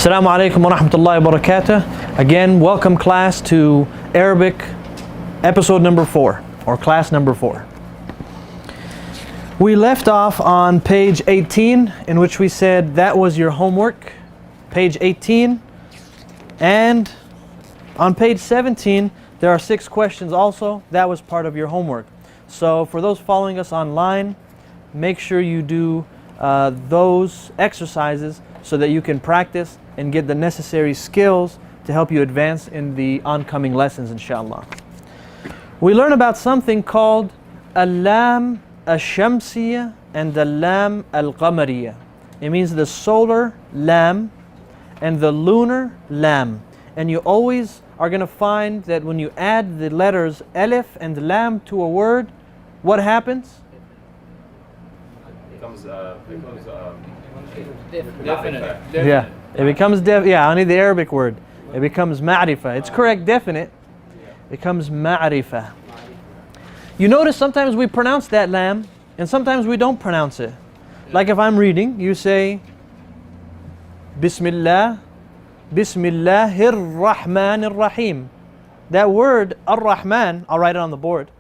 Assalamu alaikum wa rahmatullahi wa barakatuh. Again, welcome class to Arabic episode number 4, or class number 4. We left off on page 18, in which we said that was your homework, page 18. And on page 17, there are 6 questions also. That was part of your homework. So for those following us online, make sure you do those exercises so that you can practice and get the necessary skills to help you advance in the oncoming lessons, inshallah. We learn about something called al-lam al-shamsiyya and al-lam al-qamariyya. It means the solar lam and the lunar lam. And you always are going to find that when you add the letters alif and lam to a word, what happens? It becomes definite. Yeah, it becomes only the Arabic word. It becomes ma'rifah. It's correct, definite. It becomes ma'rifah. You notice sometimes we pronounce that lam and sometimes we don't pronounce it. Like if I'm reading, you say Bismillah, Bismillahir Rahmanir Rahim. That word Ar-Rahman, I'll write it on the board.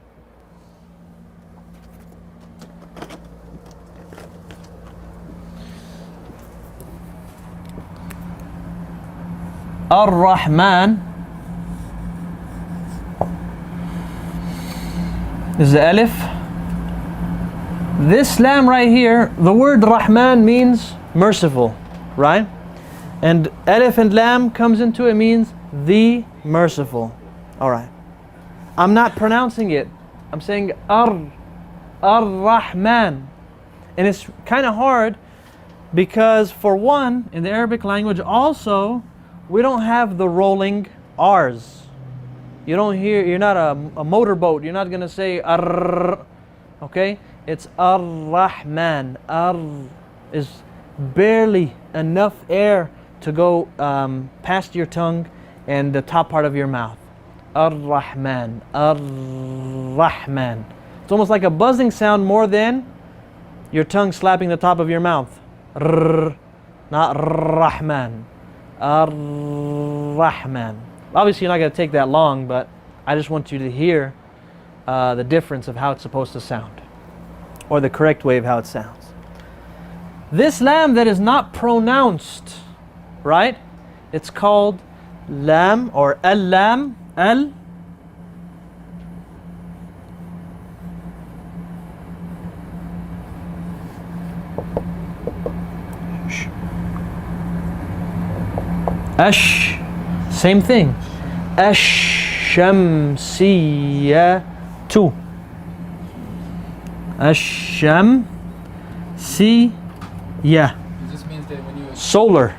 Ar-Rahman is the alif. This lam right here, the word Rahman means merciful, right? And alif and lam comes into it, means the merciful. Alright. I'm not pronouncing it. I'm saying Ar-Rahman. And it's kind of hard because, for one, in the Arabic language also, we don't have the rolling R's. You don't hear, you're not a motorboat. You're not going to say Ar. Okay? It's Ar-Rahman. Ar is barely enough air to go past your tongue and the top part of your mouth. Ar-Rahman. Ar-Rahman. It's almost like a buzzing sound more than your tongue slapping the top of your mouth. R, not Rahman. Ar-Rahman. Obviously you're not going to take that long, but I just want you to hear the difference of how it's supposed to sound, or the correct way of how it sounds. This lam that is not pronounced, right? It's called lam or al-lam, al. Ash, same thing. Ash-shamsiyatu. Ash-shamsiyya. This means that when you solar.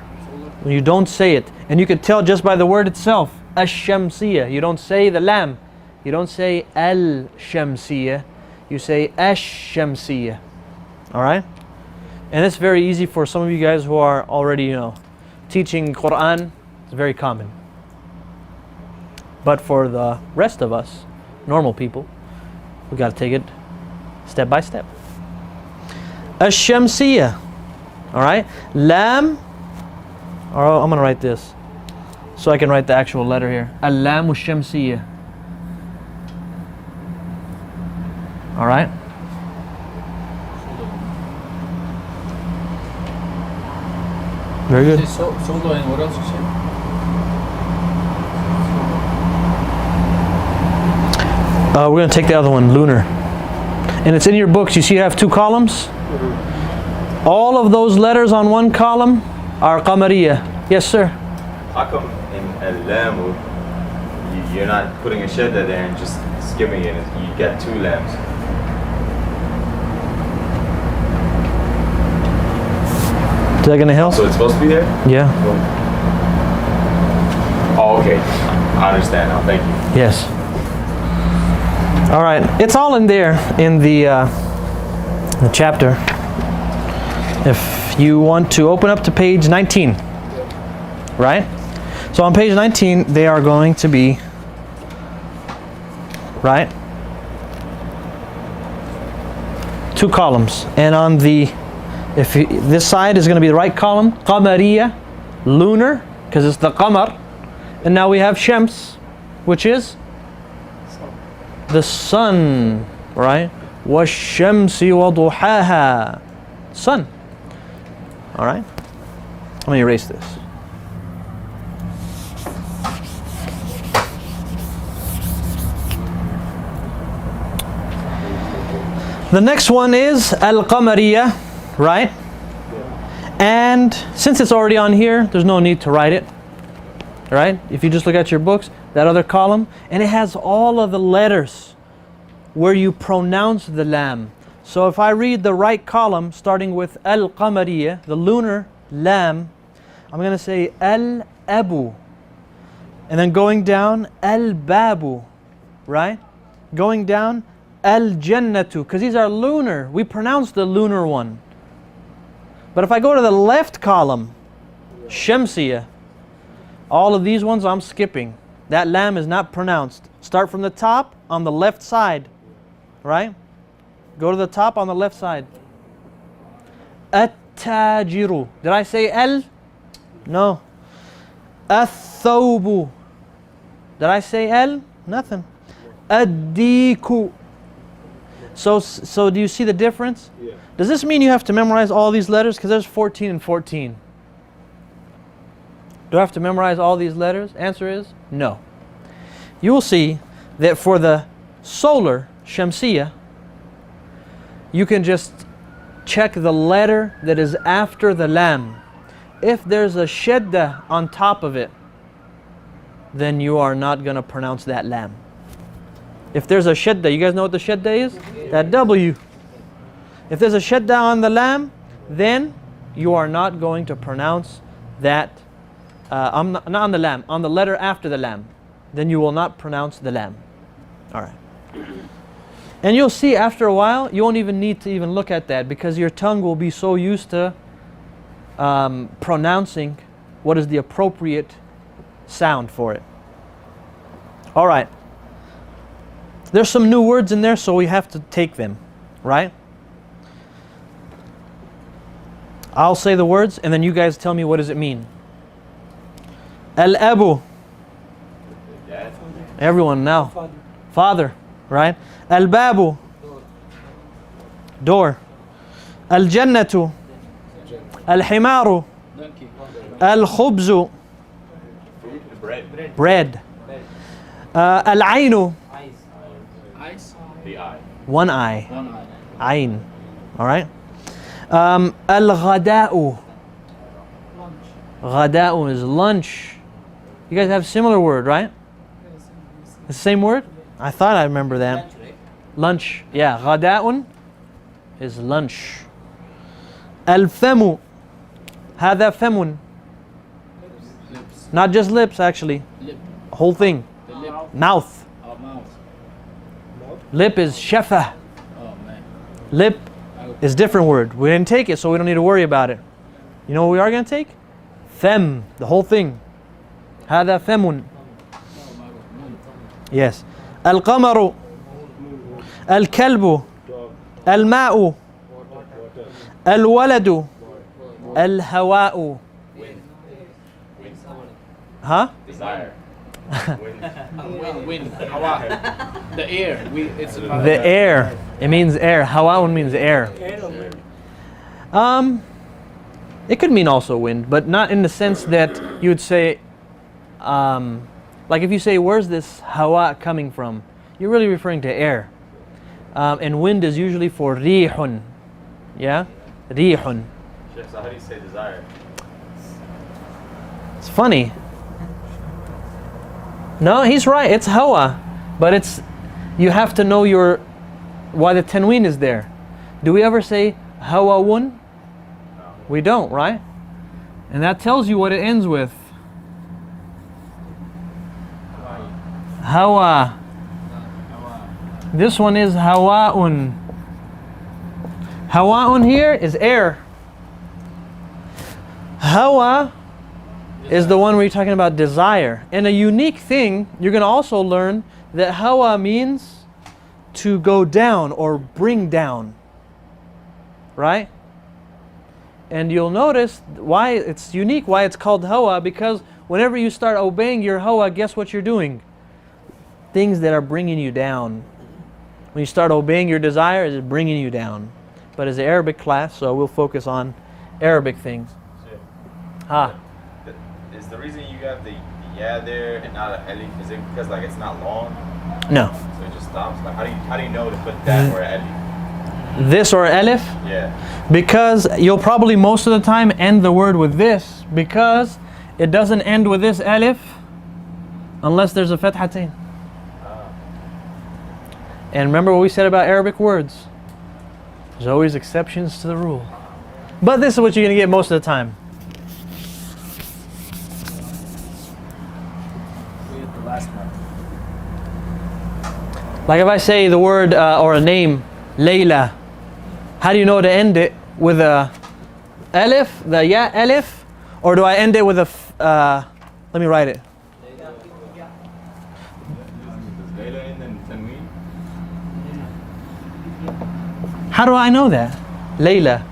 When you don't say it. And you can tell just by the word itself. Ash-shamsiyya. You don't say the lam. You don't say al-shamsiyya. You say ash-shamsiyya. Alright? And it's very easy for some of you guys who are already, teaching Quran. It's very common. But for the rest of us, normal people, we got to take it step by step. Ash-shamsiyya. Alright? Lam. Or I'm going to write this so I can write the actual letter here. Al-lam ash-shamsiyya. Alright? Very good. Solo, and what else you say? We're going to take the other one, lunar. And it's in your books. You see you have 2 columns? All of those letters on one column are qamariyya. Yes, sir? How come in al-lam you're not putting a shadda there and just skipping it? You get 2 lams. Is that going to help? So it's supposed to be there? Yeah. Oh, okay. I understand now. Thank you. Yes. All right. It's all in there in the chapter. If you want to open up to page 19. Right? So on page 19, they are going to be, right? 2 columns. And on the, this side is going to be the right column, qamariyya, lunar, because it's the qamar. And now we have shams, which is the sun, right? وَالشَّمْسِ وَضُحَاهَا. Sun. All right? Let me erase this. The next one is al-qamariyah, right? And since it's already on here, there's no need to write it, right? If you just look at your books, that other column, and it has all of the letters where you pronounce the lam. So if I read the right column, starting with al-qamariyah, the lunar lam, I'm going to say al-abu. And then going down, al-babu, right? Going down, al-jannatu, because these are lunar. We pronounce the lunar one. But if I go to the left column, shamsiyah, all of these ones I'm skipping. That lam is not pronounced. Start from the top on the left side, right? Go to the top on the left side. At-tajiru. Did I say al? No. Ath-thawbu. Did I say al? Nothing. Ad-diku. So do you see the difference? Yeah. Does this mean you have to memorize all these letters? Because there's 14 and 14. Do I have to memorize all these letters? Answer is no. You will see that for the solar, shamsiyah, you can just check the letter that is after the lam. If there's a shadda on top of it, then you are not going to pronounce that lam. If there's a shadda, you guys know what the shadda is? That W. If there's a shadda on the lam, then you are not going to pronounce that, not on the lam, on the letter after the lam. Then you will not pronounce the lam. All right. And you'll see after a while, you won't even need to even look at that because your tongue will be so used to pronouncing what is the appropriate sound for it. All right. There's some new words in there, so we have to take them, right? I'll say the words, and then you guys tell me what does it mean. Al-abu. Everyone now. Father, right? Al-babu. Door. Al-jannatu. Al-himaru. Al-khubzu. Bread. Al-ainu. The eye. One eye. Ain. All right. Al-ghada'u. Ghada'u is lunch. You guys have a similar word, right? The same word? I thought I remember that. Lunch. Yeah. Ghada'un is lunch. Al-famu. Hada famun. Not just lips, actually. Whole thing. Mouth. Lip is shafa. Lip is different word. We didn't take it, so we don't need to worry about it. You know what we are going to take? Fem, the whole thing. Hada femun. Yes. Al-qamaru. Al-kalbu. Al-ma'u. Al-waladu. Al-hawa'u. Huh? Desire. Wind. Hawa. The air. The air. It means air. Hawa'un means air. It could mean also wind, but not in the sense that you would say, like if you say, where's this hawa coming from? You're really referring to air. And wind is usually for rihun. Yeah? Rihun. So how do you say desire? It's funny. No, he's right. It's hawa. But it's, you have to know why the tanween is there. Do we ever say hawawun? No. We don't, right? And that tells you what it ends with. Hawa. This one is hawa'un. Hawa'un here is air. Hawa is the one where you're talking about desire. And a unique thing, you're going to also learn that hawa means to go down or bring down. Right? And you'll notice why it's unique, why it's called hawa, because whenever you start obeying your hawa, guess what you're doing? Things that are bringing you down. When you start obeying your desire, it's bringing you down. But it's an Arabic class, so we'll focus on Arabic things. Is the reason you have the yeah there and not an alif, is it because like it's not long? No. So it just stops? Like how do you know to put that or alif? This or alif? Yeah. Because you'll probably most of the time end the word with this, because it doesn't end with this alif unless there's a fathatain. And remember what we said about Arabic words. There's always exceptions to the rule. But this is what you're going to get most of the time. Read the last one. Like if I say the word or a name, Layla, how do you know to end it? With a alif, the ya alif, or do I end it with a let me write it. How do I know that? Layla.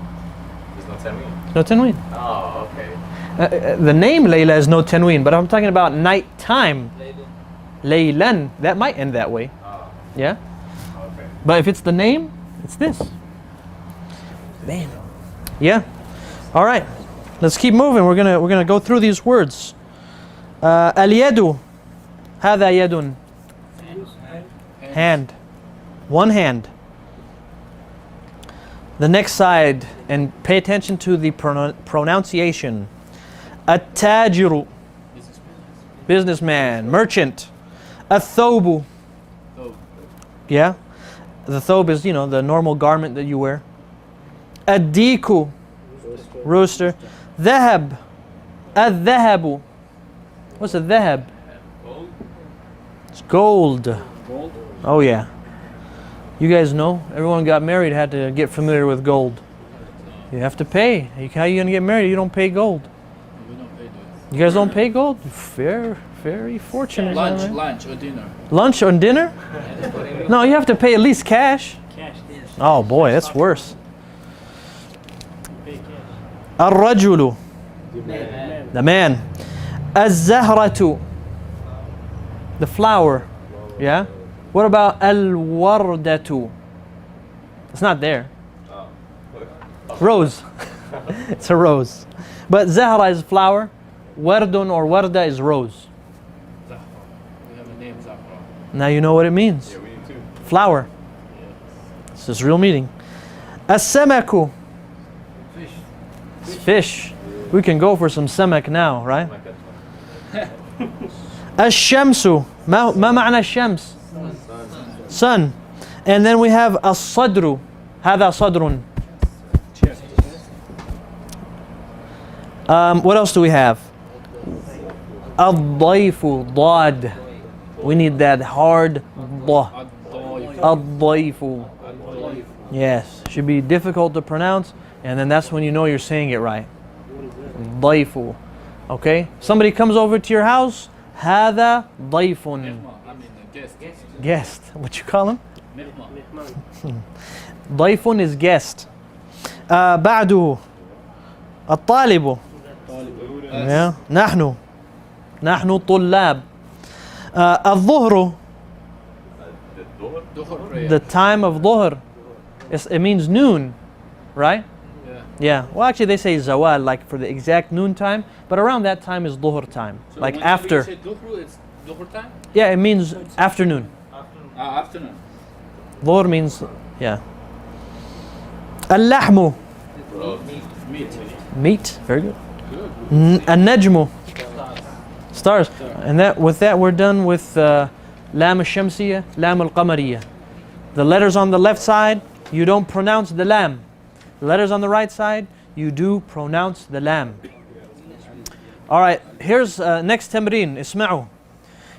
There's no tanween. No tanween. Oh, okay. The name Layla is no tanween, but I'm talking about night time. Laylan. That might end that way. Oh, Yeah? okay. But if it's the name, it's this. Man. Yeah. All right. Let's keep moving. We're gonna go through these words. Al-yadu. هذا يد. Hand. One hand. The next side, and pay attention to the pronunciation. At-tajiru. Businessman, merchant. Ath-thobu. Yeah? The thobe is, the normal garment that you wear. Ad-diku. Rooster. Dhahab. Ad-dhahabu. What's a dhahab? It's gold. Oh yeah. You guys know, everyone got married had to get familiar with gold. You have to pay. How are you going to get married? You don't pay gold. We don't pay that. You guys don't pay gold? Very fortunate. Lunch or dinner. Lunch or dinner? No, you have to pay at least cash. Oh boy, that's worse. Ar-rajulu. The man. Az-zahratu. The flower. Yeah? What about al-wardatu? It's not there. Rose. It's a rose. But zahra is flower. Wardun or warda is rose. Zahra. We have a name Zahra. Now you know what it means. Yeah, we do too. Flower. It's its real meaning. As-samaku. Fish. It's fish. We can go for some samak now, right? Like that one. Ash-shamsu. ما معنى الشمس? Sun. And then we have as-sadru. هذا صدر. What else do we have? Ad-dayfu. Dad. We need that hard dah. Ad-dayfu. Yes. Should be difficult to pronounce, and then that's when you know you're saying it right. Dayfu. Okay? Somebody comes over to your house. هذا ضيف. I mean guest. Guest. What you call him? Mehman. ضيف is guest. بعده الطالب. Yeah. نحن طلاب. الظهر. Dhuhr prayer. The time of dhuhr. It means noon, right? Yeah. Yeah. Well, actually, they say zawal, like for the exact noon time, but around that time is dhuhr time, So like whenever after. you say dhuhr, it's dhuhr time? Yeah, it means afternoon. Afternoon. Dhuhr means, yeah. اللحم. Meat. Meat. Very good. Good. النجم. Stars. And with that, we're done with lam al-shamsiyya, lam al-qamariyya. The letters on the left side, you don't pronounce the lam. The letters on the right side, you do pronounce the lam. All right, here's next تمرين. اسمعوا.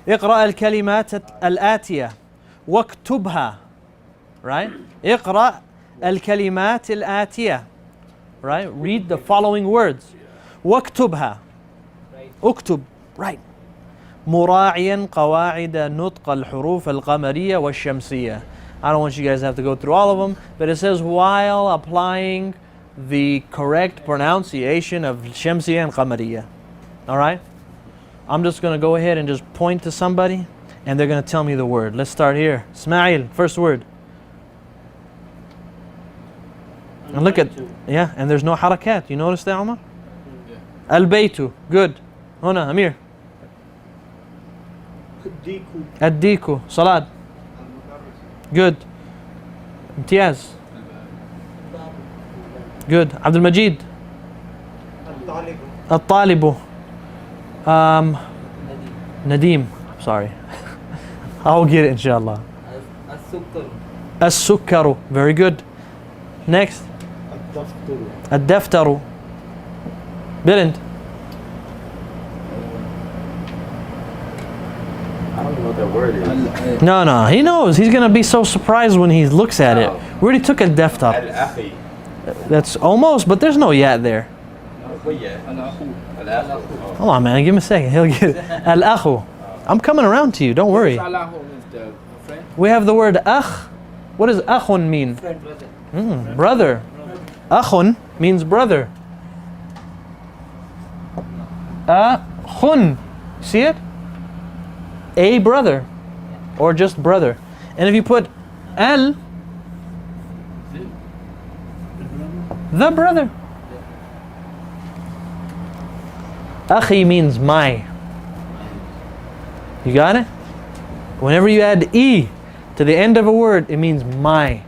اقرأ الكلمات الآتية واكتبها. Right? اقرأ الكلمات الآتية. Right? Read the following words. واكتبها. اكتب. Right. مراعيا قواعد نطق الحروف القمرية والشمسية. I don't want you guys to have to go through all of them, but it says while applying the correct pronunciation of Shamsiyya and Qamariyya. Alright? I'm just going to go ahead and just point to somebody and they're going to tell me the word. Let's start here. Ismail, first word. And look at, yeah, and there's no harakat. You notice that, Umar? Al-Baytu, good. Hona, Amir. Ad-Diku, Salad. Good. Imtiaz. Good. Abdul Majid. Al-Talibu. Nadim. Sorry. I'll get it, inshallah. As-Sukkaru. Very good. Next. Ad-Daftaru. Billend. I don't know what that word is. No, he knows. He's going to be so surprised when he looks at it. We already took Ad-Daftar. Al-Akhi. That's almost, but there's no yat there. Hold on, man. Give him a second. He'll get it. Al-Akhu. I'm coming around to you. Don't worry. We have the word akh. What does akhun mean? Brother. Akhun means brother. Akhun. See it? A brother. Or just brother. And if you put al, the brother. Akhi means my. You got it? Whenever you add E to the end of a word, it means my.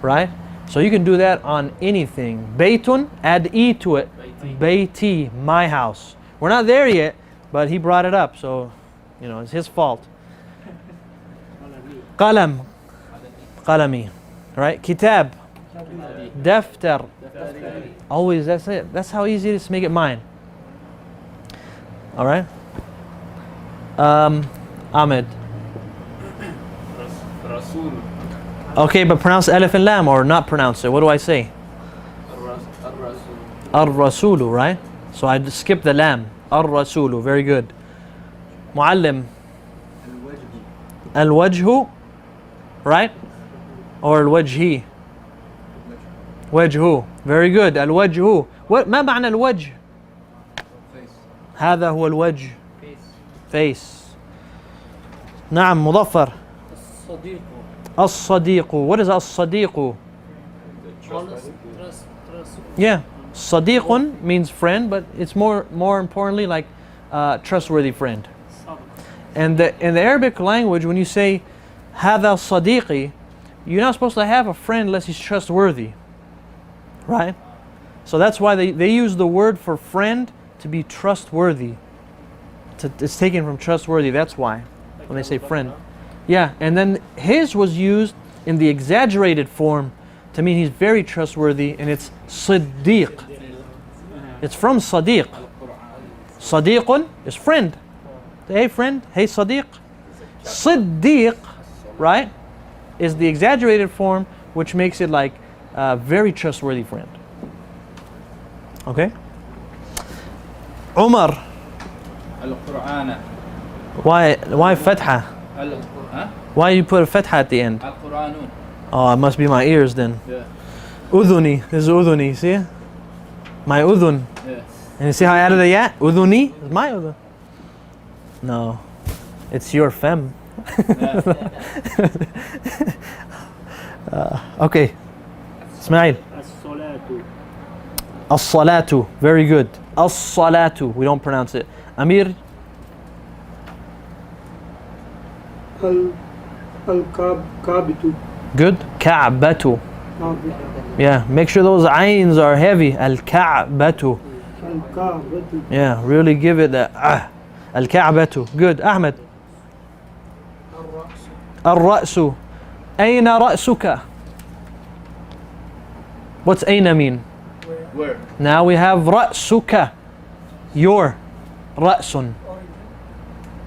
Right? So you can do that on anything. Baytun, add E to it. Bayti, my house. We're not there yet, but he brought it up, so you know it's his fault. Qalam, qalami, right? Kitab, daftar. Always, that's it. That's how easy it is to make it mine. All right. Ahmed. Okay, but pronounce alif and lam or not pronounce it. What do I say? Ar-Rasulu, right? So I skip the lam. Ar-Rasulu, very good. Muallim. Al-Wajhu, right? Or Al-Wajhi. Wajhu, very good. Al-Wajhu. ما معنى الوجه؟ هذا هو الوجه. Face. نعم مظفر. الصديق. What is الصديق? Yeah. صديق means friend, but it's more importantly like trustworthy friend. And in the Arabic language, when you say هذا صديقي, you're not supposed to have a friend unless he's trustworthy. Right? So that's why they use the word for friend to be trustworthy. It's taken from trustworthy, that's why. When they say friend. Yeah, and then his was used in the exaggerated form to mean he's very trustworthy, and it's Siddiq. It's from Sadiq. Sadiqun is friend. Hey friend, hey Sadiq. Siddiq, right, is the exaggerated form, which makes it like a very trustworthy friend. Okay? Umar. Al-Qur'an. Why fatha? Why you put a fatha at the end? Al-Qur'anun. Oh, it must be my ears then. Yeah. Udhuni. This is udhuni, see? My udhun. Yeah. And you see how I added a ya? Udhuni? It's my udhun. No. It's your fem. Okay. Ismail. As-salatu. As-salatu. Very good. As-salatu. We don't pronounce it. Amir. Al-kabitu. Good. Ka'batu. Yeah, make sure those ayns are heavy. Al-ka'batu. Al-kabatu. Yeah, really give it that. Al-ka'batu. Good. Ahmed. Al-ra'su. Ayna ra'suka. What's ayna mean? Where? Now we have ra'suka. Your. Ra'sun.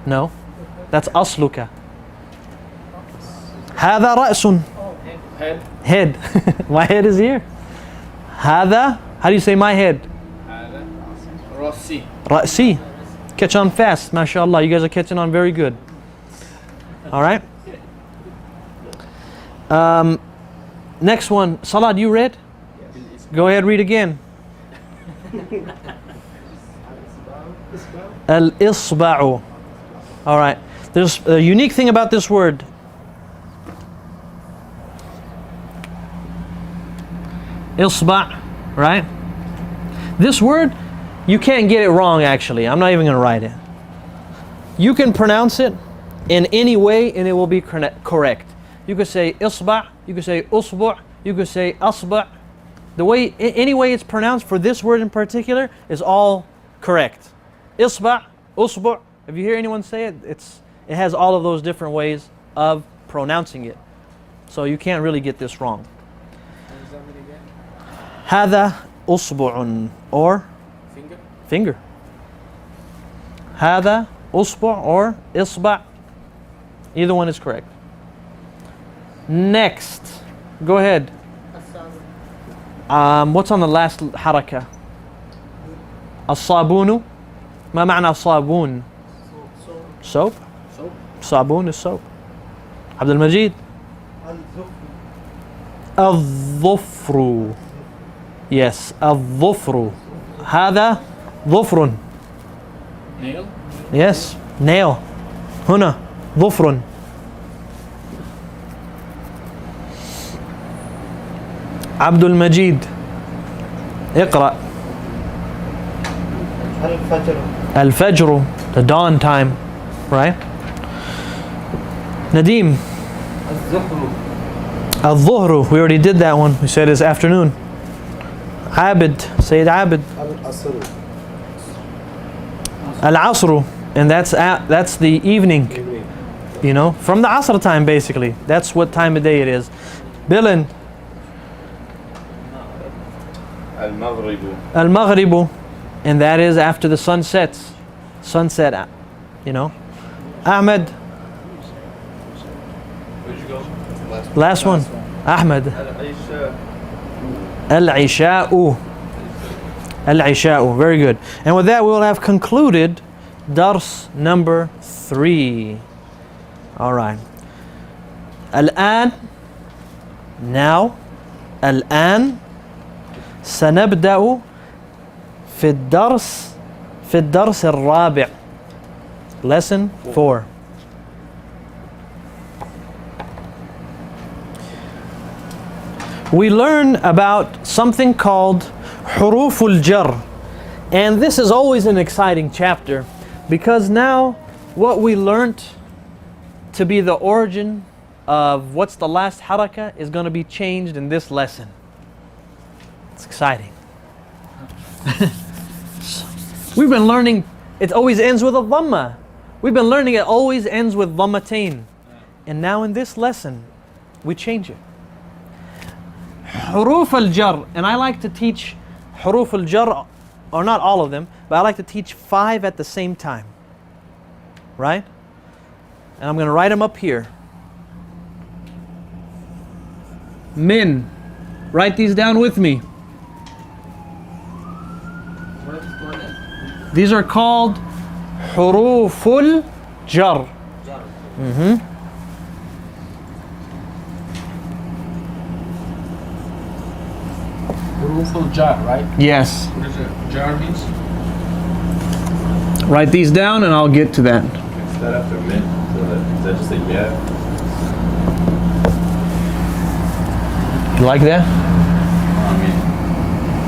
No. That's asluka. هذا رأس. Head. Head. My head is here. هذا. How do you say my head? Rossi. رأسي. Catch on fast. MashaAllah. You guys are catching on very good. All right. Next one. Salah, you read? Go ahead, read again. Al-isba'u. All right. There's a unique thing about this word. Isba', right? This word, you can't get it wrong actually. I'm not even going to write it. You can pronounce it in any way and it will be correct. You could say isba', you could say usbu', you could say asba'. The way, any way it's pronounced for this word in particular is all correct. Isba', usbu'. If you hear anyone say it, it has all of those different ways of pronouncing it. So you can't really get this wrong. هذا أصبع or finger. هذا أصبع or إصبع. Either one is correct. Next, go ahead. What's on the last حركة? الصابون. ما معنى صابون? Soap. صابون is soap. عبد المجيد. الظفر. Yes, الظفر. هذا ظفر. Nail. Yes, nail. هنا ظفر. عبد المجيد. اقرأ. الفجر. The dawn time, right? Nadim. الظهر. We already did that one. We said it's afternoon. Abid. Say it, Abid. Al-Asr. And that's the evening. You know, from the Asr time basically. That's what time of day it is. Bilin. Al-Maghribu. Al-Maghribu. And that is after the sun sets. Sunset, you know. Ahmed. Where'd you go? Last one. Ahmed. Al-Isha'u. Al-Isha'u. Very good. And with that we will have concluded Dars number 3. All right. Al-An. Now. Al-An. سنبدأ في الدرس الرابع. Lesson 4. We learn about something called حروف الجر. And this is always an exciting chapter because now what we learned to be the origin of what's the last harakah is going to be changed in this lesson. It's exciting. We've been learning it always ends with a dhamma. We've been learning it always ends with dhammatain. And now in this lesson, we change it. Huruf al-jar. And I like to teach huruf al-jar, or not all of them, but I like to teach 5 at the same time. Right? And I'm going to write them up here. Min. Write these down with me. These are called huruful jar. Huruful jar, right? Yes. What is it? Jar means? Write these down and I'll get to that. Is that after min? Is that just a yeah? You like that? I mean,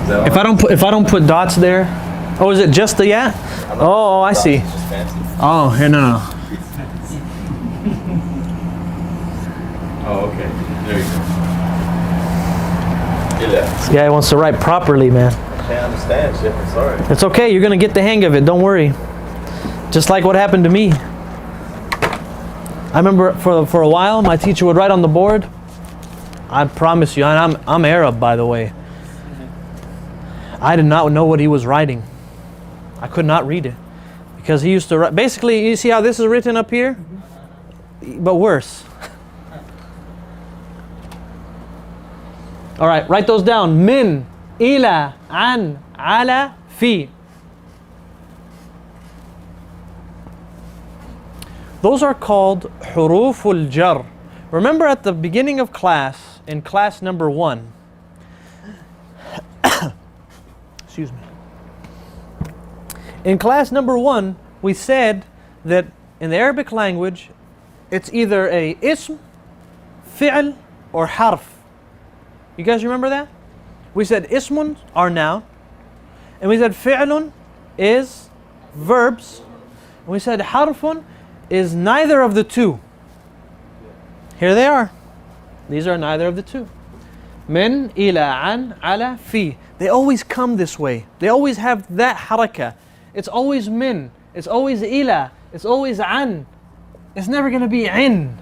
is that If I don't put dots there, oh, is it just the yeah? Oh, I see. It's just fancy. Oh, here, no. Oh, okay. There you go. Get that. This guy wants to write properly, man. I can't understand shit. I'm sorry. It's okay. You're gonna get the hang of it. Don't worry. Just like what happened to me. I remember for a while, my teacher would write on the board. I promise you, and I'm Arab, by the way. I did not know what he was writing. I could not read it because he used to write. Basically, you see how this is written up here, but worse. All right, write those down. Min, ila, an, ala, fi. Those are called huruful jar. Remember at the beginning of class, in class number 1, Excuse me. In class number 1, we said that in the Arabic language, it's either a ism, fi'l, or harf. You guys remember that? We said ismun are noun, and we said fi'lun is verbs, and we said harfun is neither of the two. Here they are. These are neither of the two. Min, ila, an, ala, fi. They always come this way. They always have that harakah. It's always min. It's always ila. It's always an. It's never going to be in.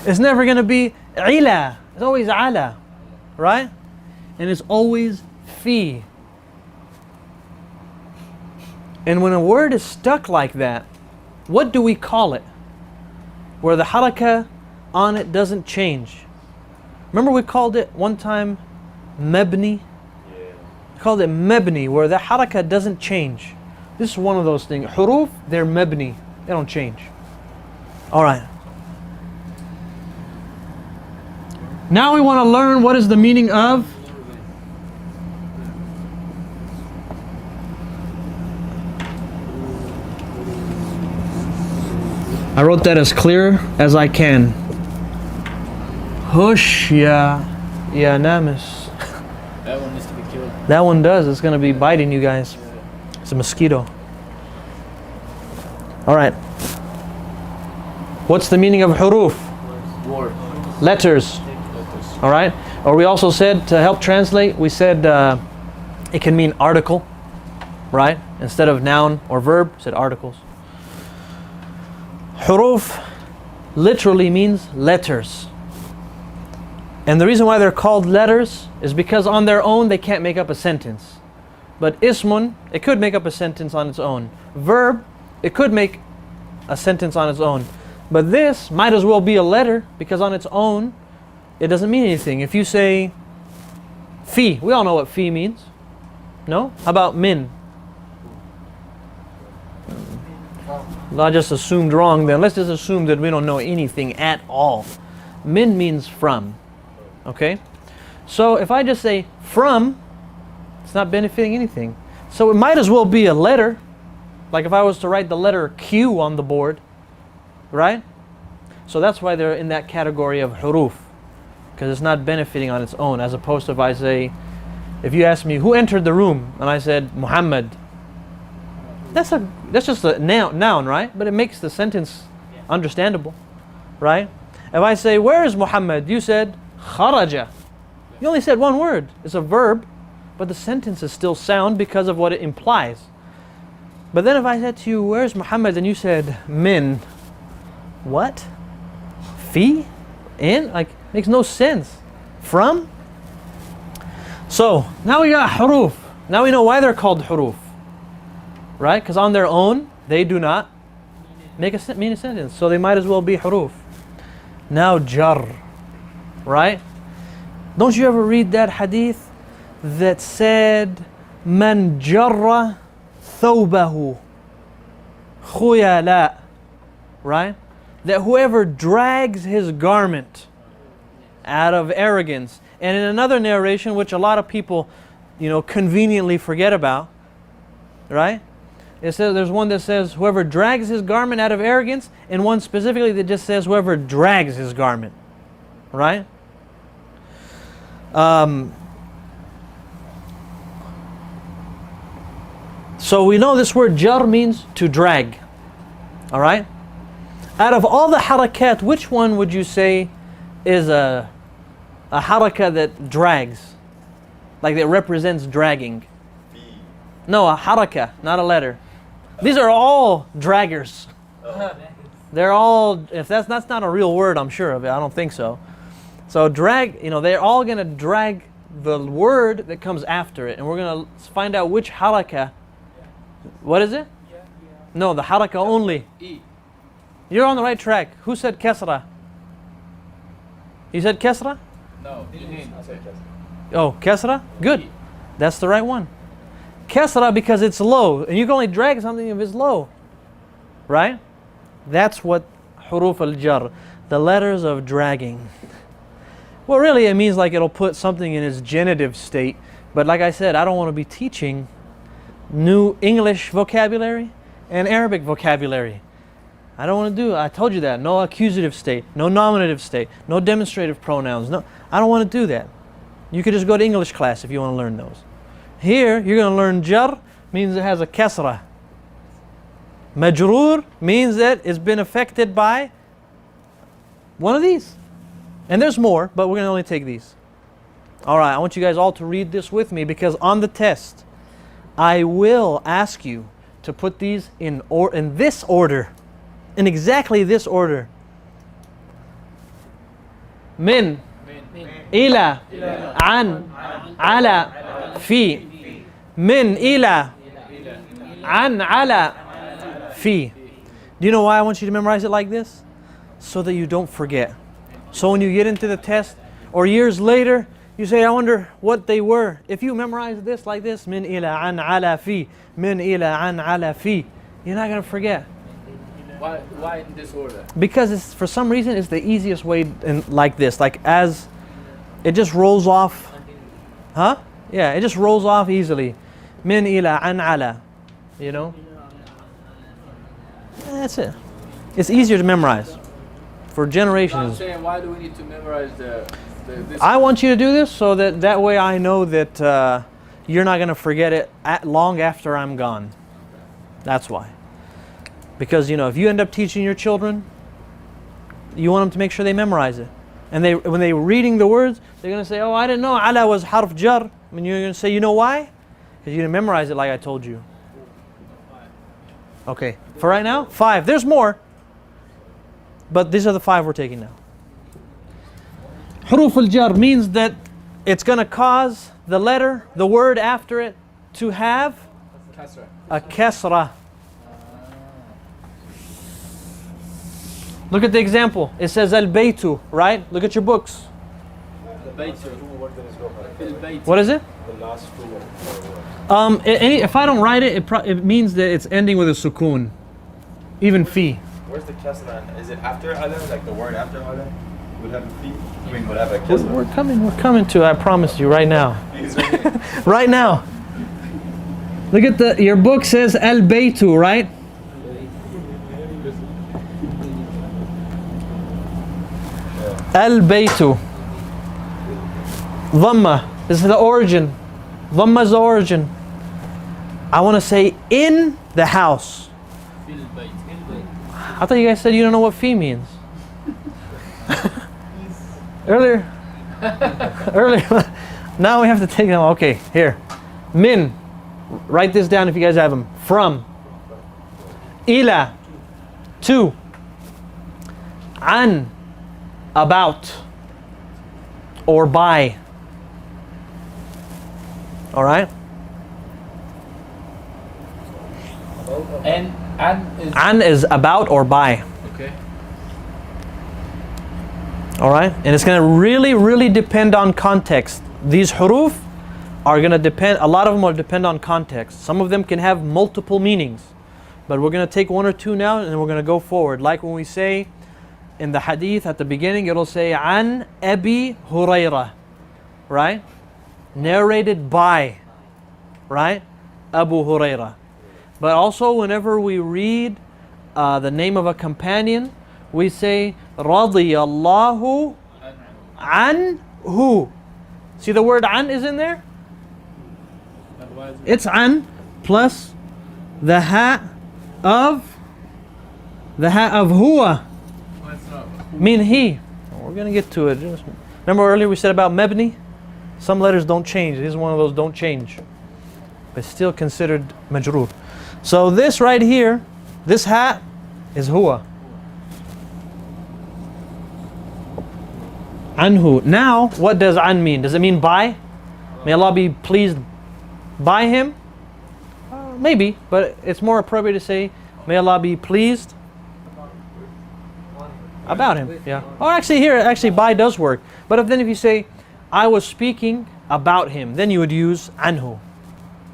It's never going to be ila. It's always ala. Right? And it's always fi. And when a word is stuck like that, what do we call it? Where the harakah on it doesn't change. Remember we called it one time mabni? We called it mabni, where the harakah doesn't change. This is one of those things. Huruf, they're mabni. They don't change. Alright. Now we want to learn what is the meaning of I wrote that as clear as I can. Hush, ya namis. That one needs to be killed. That one does. It's going to be biting you guys. It's a mosquito. Alright. What's the meaning of huruf? Word. Letters. Alright. Or we also said, to help translate, we said it can mean article. Right? Instead of noun or verb, said articles. Huruf literally means letters. And the reason why they're called letters is because on their own they can't make up a sentence. But ismun, it could make up a sentence on its own. Verb, it could make a sentence on its own. But this might as well be a letter because on its own it doesn't mean anything. If you say fi, we all know what fi means. No? How about min? I just assumed wrong then. Let's just assume that we don't know anything at all. Min means from. Okay? So if I just say from, it's not benefiting anything. So it might as well be a letter. Like if I was to write the letter Q on the board. Right? So that's why they're in that category of huruf. Because it's not benefiting on its own. As opposed to if I say, if you ask me, who entered the room? And I said, Muhammad. That's just a noun, right? But it makes the sentence understandable, right? If I say, where is Muhammad? You said, kharaja. You only said one word. It's a verb, but the sentence is still sound because of what it implies. But then if I said to you, where's Muhammad? And you said, min. What? Fi? In? Like, makes no sense. From? So, now we got huruf. Now we know why they're called huruf. Right? Because on their own, they do not mean a sentence. So they might as well be huruf. Now jar. Right? Don't you ever read that hadith that said, Man jarra thawbahu khuyala. Right? That whoever drags his garment out of arrogance. And in another narration, which a lot of people, conveniently forget about, right? It says there's one that says whoever drags his garment out of arrogance, and one specifically that just says whoever drags his garment, right? So we know this word jar means to drag, all right? Out of all the harakat, which one would you say is a harakah that drags, like that represents dragging? No, a harakah, not a letter. These are all draggers. They're all, if that's not a real word, I'm sure of it. I don't think so. So drag, they're all going to drag the word that comes after it. And we're going to find out which harakah. What is it? No, the harakah only. You're on the right track. Who said kasra? You said kasra? No, I said kasra. Oh, kasra? Good. That's the right one. Kasra because it's low. And you can only drag something if it's low. Right? That's what huruf al-jar. The letters of dragging. Well, really it means like it'll put something in its genitive state. But like I said, I don't want to be teaching new English vocabulary and Arabic vocabulary. I don't want to do it. I told you that. No accusative state, no nominative state, no demonstrative pronouns. No, I don't want to do that. You could just go to English class if you want to learn those. Here, you're going to learn jar, means it has a kasra. Majroor means that it's been affected by one of these. And there's more, but we're going to only take these. All right, I want you guys all to read this with me, because on the test, I will ask you to put these in this order, in exactly this order. Min, ila, an, ala, fi. Min, ila, an, ala, fi. Do you know why I want you to memorize it like this? So that you don't forget. So when you get into the test, or years later, you say, I wonder what they were. If you memorize this like this, min ila an ala fi, min ila an ala fi, you're not going to forget. Why in this order? Because it's, for some reason, it's the easiest way like this. Like as, it just rolls off. Huh? Yeah, it just rolls off easily. Min ila an ala. You know? That's it. It's easier to memorize. For generations. I'm saying, why do we need to memorize this? I want you to do this so that way I know that you're not going to forget it long after I'm gone. That's why. Because, you know, if you end up teaching your children, you want them to make sure they memorize it. And when they're reading the words, they're going to say, oh, I didn't know ala was harf jar. And you're going to say, you know why? Because you didn't memorize it like I told you. Okay, for right now, 5. There's more. But these are the 5 we're taking now. Huruf al-jar means that it's going to cause the letter, the word after it, to have a kasra. Look at the example. It says al-baytu, right? Look at your books. What is it? The last 2 If I don't write it, it means that it's ending with a sukoon. Even fi. Where's the kasra? Is it after ala? Like the word after ala? Would have a fi? I mean, would have a kasra? We're coming to it, I promise you, right now. Right now. Look at your book says al-baytu, right? Al-baytu. Dhamma. This is the origin. Dhamma is the origin. I want to say in the house. I thought you guys said you don't know what fi means. Earlier. Now we have to take them. Okay, here. Min. Write this down if you guys have them. From. Ila. To. An. About. Or by. Alright? An is about or by. Okay. Alright? And it's going to really, really depend on context. These huruf are going to depend, a lot of them will depend on context. Some of them can have multiple meanings. But we're going to take 1 or 2 now and then we're going to go forward. Like when we say in the hadith at the beginning, it'll say An Abi Hurairah. Right? Narrated by. Right? Abu Hurairah. But also whenever we read the name of a companion, we say Radiyallahu anhu. See the word an is in there? It's an plus the ha of huwa. Mean he. We're going to get to it. Remember earlier we said about mebni? Some letters don't change. This is one of those don't change. But still considered majroor. So this right here, this ha is huwa. Anhu. Now, what does an mean? Does it mean by? May Allah be pleased by him? Maybe, but it's more appropriate to say, may Allah be pleased about him. Yeah. Oh, actually here, by does work. But if you say, I was speaking about him, then you would use anhu.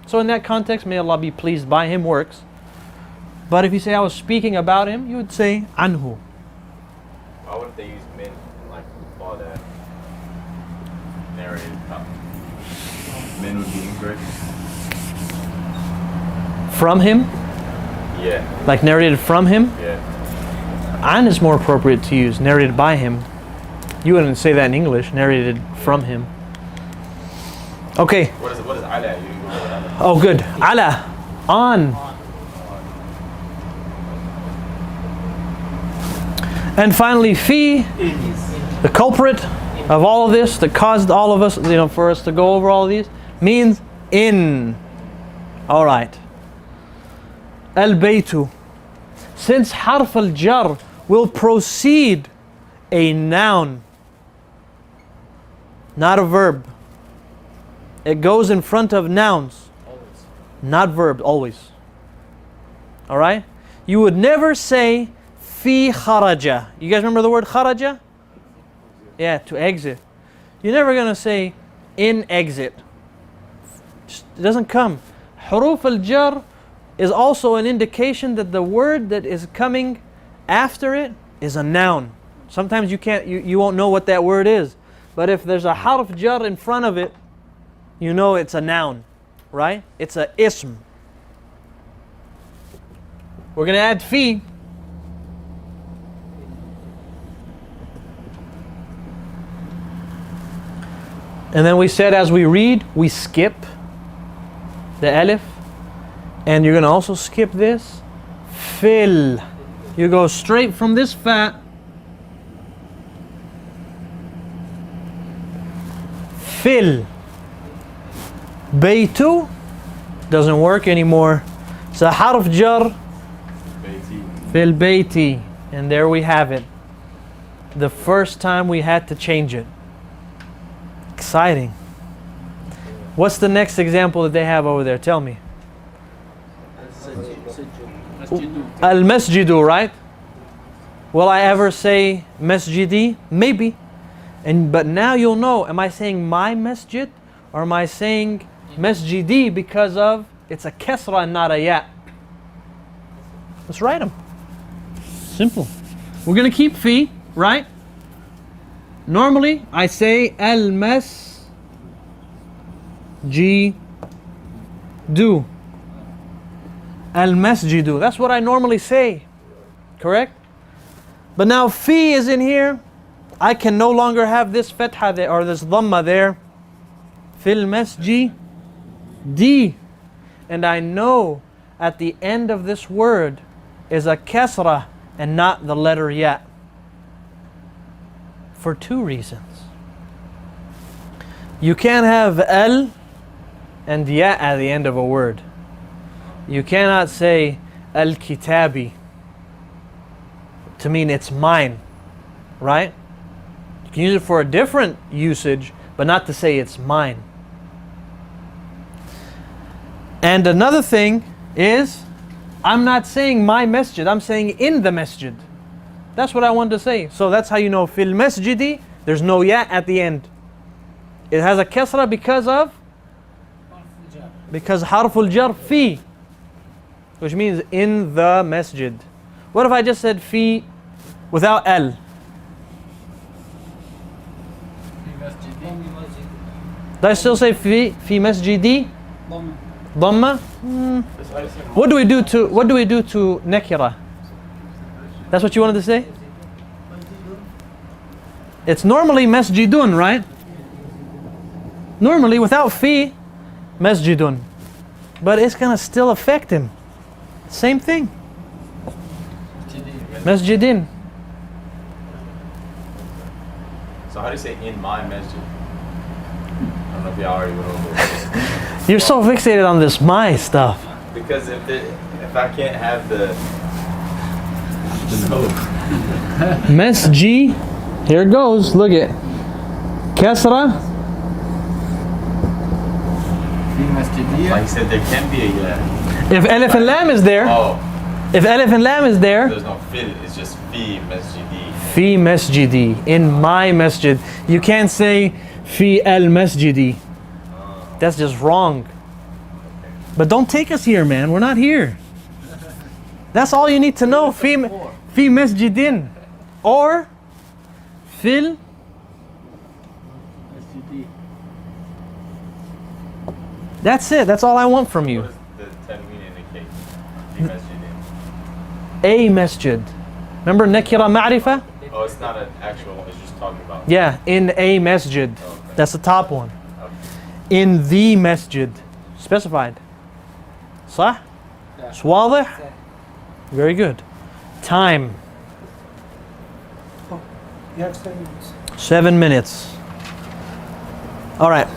So in that context, may Allah be pleased by him works. But if you say I was speaking about him, you would say anhu. Why wouldn't they use min like all that narrated Min would be incorrect. From him, Yeah. like narrated from him. Yeah. An is more appropriate to use, narrated by him. You wouldn't say that in English, narrated from him. Okay. What is ala? You didn't go with ala. Oh, good. Ala, on. And finally, fi, the culprit of all of this that caused all of us, for us to go over all of these, means in. All right. Al-baytu. Since harf al-jar will precede a noun, not a verb. It goes in front of nouns, not verbs, always. All right? You would never say fi kharaja. You guys remember the word kharaja? Yeah, to exit. You're never going to say in exit. It doesn't come. Huruf al-jar is also an indication that the word that is coming after it is a noun. Sometimes you won't know what that word is. But if there's a harf jar in front of it, you know it's a noun, right? It's a ism. We're going to add fi. And then we said as we read, we skip the alif. And you're going to also skip this. Fil. You go straight from this fa. Fil. Baytu doesn't work anymore. It's a harf jar. Fil bayti. And there we have it. The first time we had to change it. Exciting. What's the next example that they have over there? Tell me. Al-masjidu, right? Will I ever say masjidi? Maybe. But now you'll know, am I saying my masjid or am I saying masjidi because of it's a kasra and not a ya? Let's write them. Simple. We're going to keep fi, right? Normally I say al-masjidu. Al-masjidu. That's what I normally say. Correct? But now fi is in here. I can no longer have this fatha there or this dhamma there. Fil masjidi. And I know at the end of this word is a kasra and not the letter ya. For two reasons. You can't have al and ya at the end of a word. You cannot say al-kitabi to mean it's mine, right? You can use it for a different usage, but not to say it's mine. And another thing is, I'm not saying my masjid, I'm saying in the masjid. That's what I wanted to say. So that's how you know fil masjidi, there's no ya at the end. It has a kasra because harful jar fi, which means in the masjid. What if I just said fi without al? Do I still say fi masjidi? Dhamma? What do we do to nakira? That's what you wanted to say? It's normally masjidun, right? Normally without fi, masjidun. But it's gonna still affect him. Same thing. Masjidin. So how do you say in my masjid? I don't know if you already went over it. You're so fixated on this my stuff. Because if I can't have the Masji, here it goes, look it. Kasra. like you said, there can be a ya. If alif and lam is there, if alif and lam is there, There's no fil, it's just fi masjidi. fi masjidi, in my masjid. You can't say fi al masjidi. That's just wrong. But don't take us here, man. We're not here. That's all you need to know. Fi masjidin. Or fil That's it. That's all I want from you. What does the tanween indicate? The masjid in. A masjid. Remember nakira ma'rifa? Oh, it's not an actual, it's just talking about. Yeah, in a masjid. Okay. That's the top one. Okay. In the masjid. Specified. صح? It's واضح? Very good. Time. You have 7 minutes. 7 minutes. All right.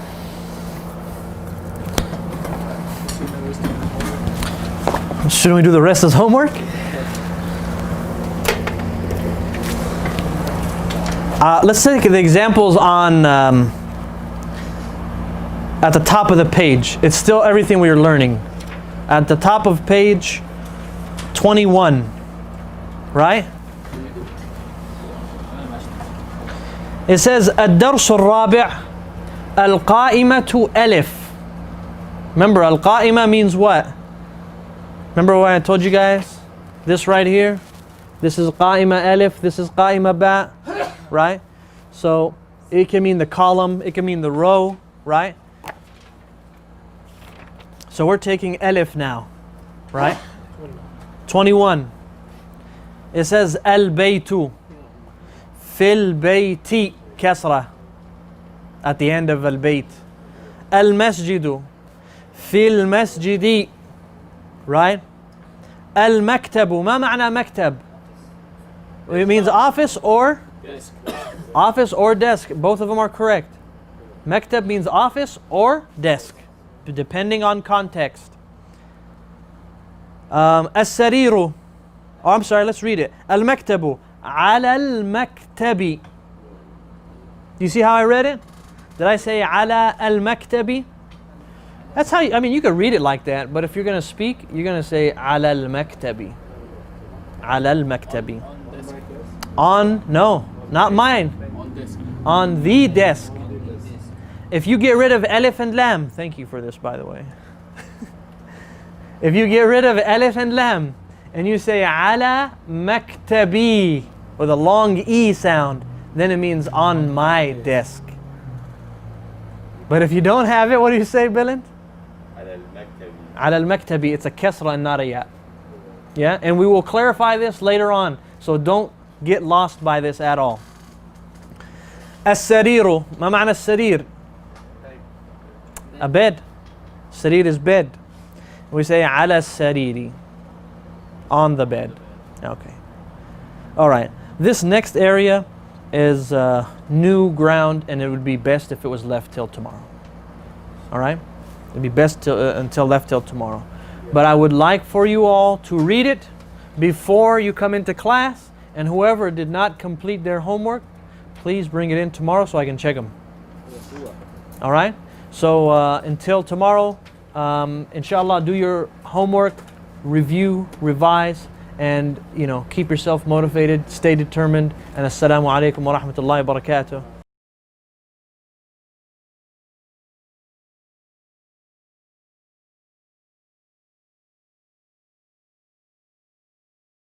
Shouldn't we do the rest as homework? Let's take the examples on at the top of the page. It's still everything we are learning. At the top of page 21, right? It says الدرس الرابع القائمة ألف. Remember, القائمة means what? Remember what I told you guys? This right here. This is قائمة ألف. This is قائمة باء. Right? So it can mean the column. It can mean the row. Right? So we're taking ألف now. Right? 21. It says البيت. في البيت كسرة at the end of البيت. المسجد في المسجد. Right? المكتب. ما معنى مكتب? It means office or Desk. office or desk. Both of them are correct. Maktab means office or desk, depending on context. السرير. Oh, I'm sorry, let's read it. المكتب على المكتب. Do you see how I read it? Did I say على المكتب? That's how I mean, you could read it like that, but if you're going to speak, you're going to say على المكتب. على المكتب. On desk. On, no, not mine. On desk. On the desk. If you get rid of alif and lam, thank you for this, by the way. If you get rid of alif and lam and you say ala maktabi with a long e sound, then it means on my desk. But if you don't have it, what do you say, Bilal? على المكتب. Ala al-maktabi, it's a kasra and not a ya. Yeah, and we will clarify this later on, so don't get lost by this at all. As-sariru, ما معنى السرير? A bed. Sarir is bed. We say ala sariri, on the bed. Okay. All right. This next area is new ground, and it would be best if it was left till tomorrow. All right. It'd be best until left till tomorrow. But I would like for you all to read it before you come into class, and whoever did not complete their homework, please bring it in tomorrow so I can check them. All right. So until tomorrow, inshallah, do your homework, review, revise, and keep yourself motivated, stay determined. And assalamu alaikum wa rahmatullahi wa barakatuh.